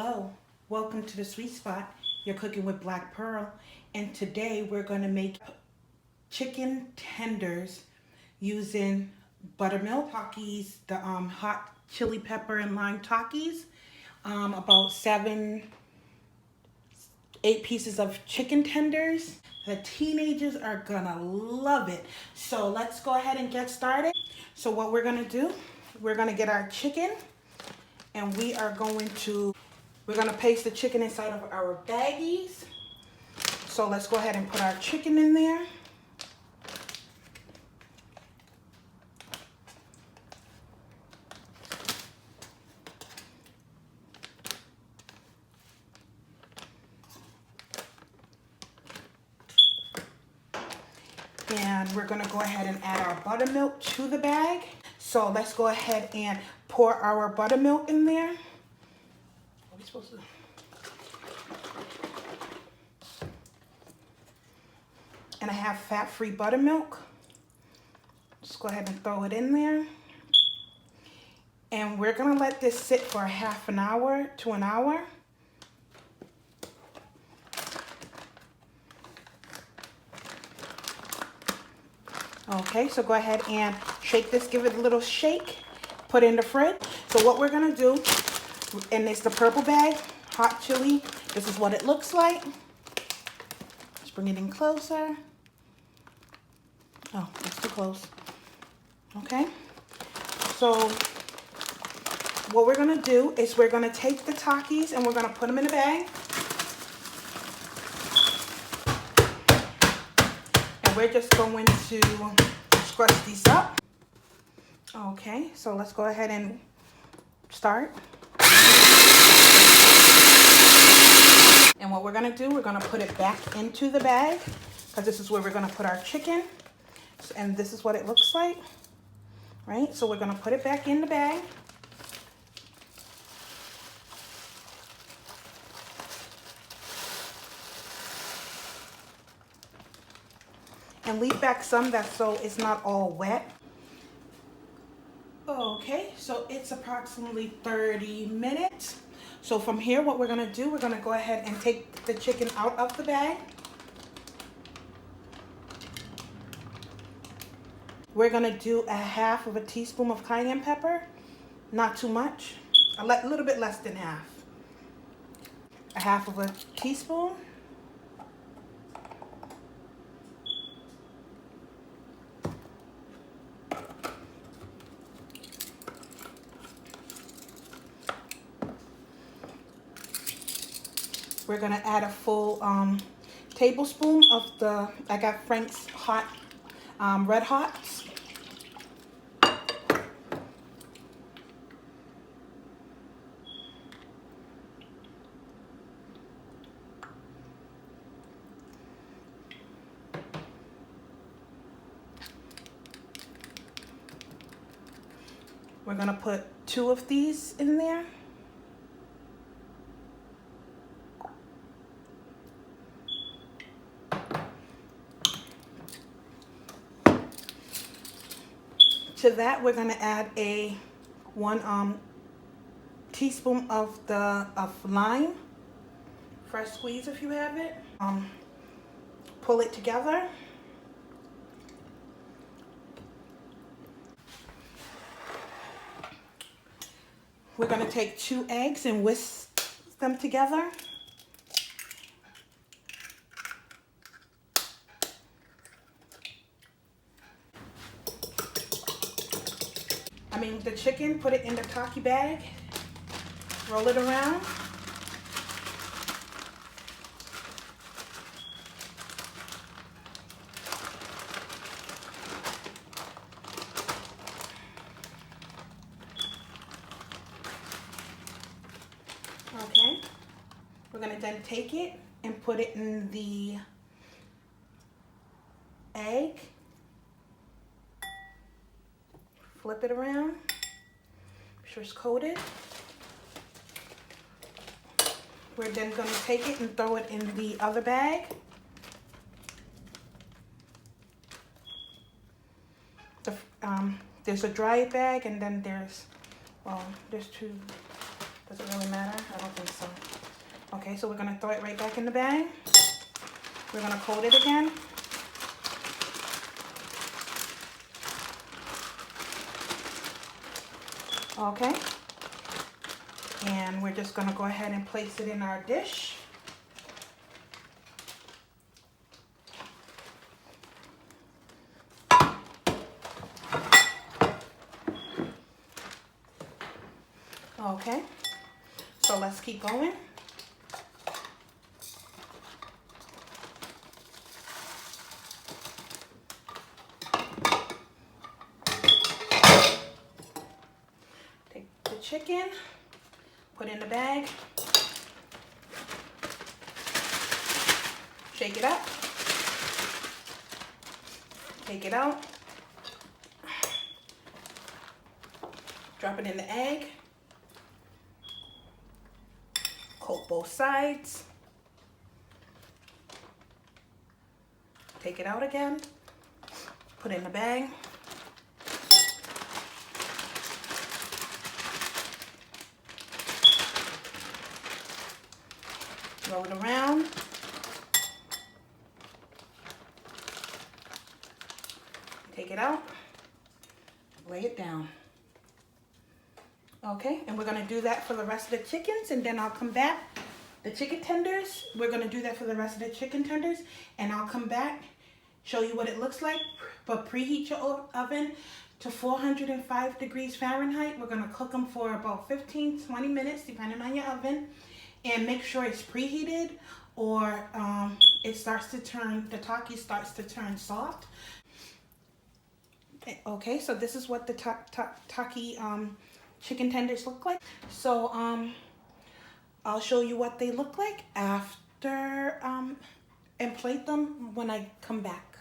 Hello, welcome to the Sweet Spot. You're cooking with Black Pearl, and today we're going to make chicken tenders using buttermilk, Takis, the hot chili pepper and lime Takis, about 7-8 pieces of chicken tenders. The teenagers are gonna love it. So let's go ahead and get started. So what we're gonna do, we're gonna get our chicken, and we're gonna paste the chicken inside of our baggies. So let's go ahead and put our chicken in there. And we're gonna go ahead and add our buttermilk to the bag. So let's go ahead and pour our buttermilk in there. What are we supposed to do? And I have fat-free buttermilk. Just go ahead and throw it in there. And we're gonna let this sit for half an hour to an hour. Okay, so go ahead and shake this, give it a little shake, put it in the fridge. So what we're gonna do, and it's the purple bag, hot chili. This is what it looks like. Let's bring it in closer. Oh, that's too close. Okay, so what we're gonna do is we're gonna take the Takis and we're gonna put them in a bag. And we're just going to scrunch these up. Okay, so let's go ahead and start. And what we're gonna do, we're gonna put it back into the bag because this is where we're gonna put our chicken. And this is what it looks like, right? So we're gonna put it back in the bag. And leave back some so it's not all wet. Okay, so it's approximately 30 minutes. So from here, what we're gonna do, we're gonna go ahead and take the chicken out of the bag. We're gonna do a half of a teaspoon of cayenne pepper, not too much, a little bit less than half. A half of a teaspoon. We're gonna add a full tablespoon of I got Frank's hot, Red Hots. We're gonna put 2 of these in there. To that, we're gonna add a 1 teaspoon of lime, fresh squeeze if you have it. Pull it together. We're gonna take 2 eggs and whisk them together. The chicken, put it in the Taki bag, roll it around. Okay, we're gonna then take it and put it in the egg. Flip it around. Make sure it's coated. We're then going to take it and throw it in the other bag. There's a dry bag and then there's 2. Does it really matter? I don't think so. Okay, so we're gonna throw it right back in the bag. We're gonna coat it again. Okay. And we're just gonna go ahead and place it in our dish. Okay, so let's keep going. Take the chicken, put in the bag, shake it up, take it out, drop it in the egg, coat both sides, take it out again, put in the bag, roll it around, take it out, lay it down. Okay, and we're gonna do that for the rest of the chickens, and then I'll come back. The chicken tenders, we're gonna do that for the rest of the chicken tenders, and I'll come back, show you what it looks like. But preheat your oven to 405 degrees Fahrenheit. We're gonna cook them for about 15-20 minutes, depending on your oven. And make sure it's preheated, or it starts to turn, the Takis starts to turn soft. Okay, so this is what the Taki chicken tenders look like. So I'll show you what they look like after and plate them when I come back.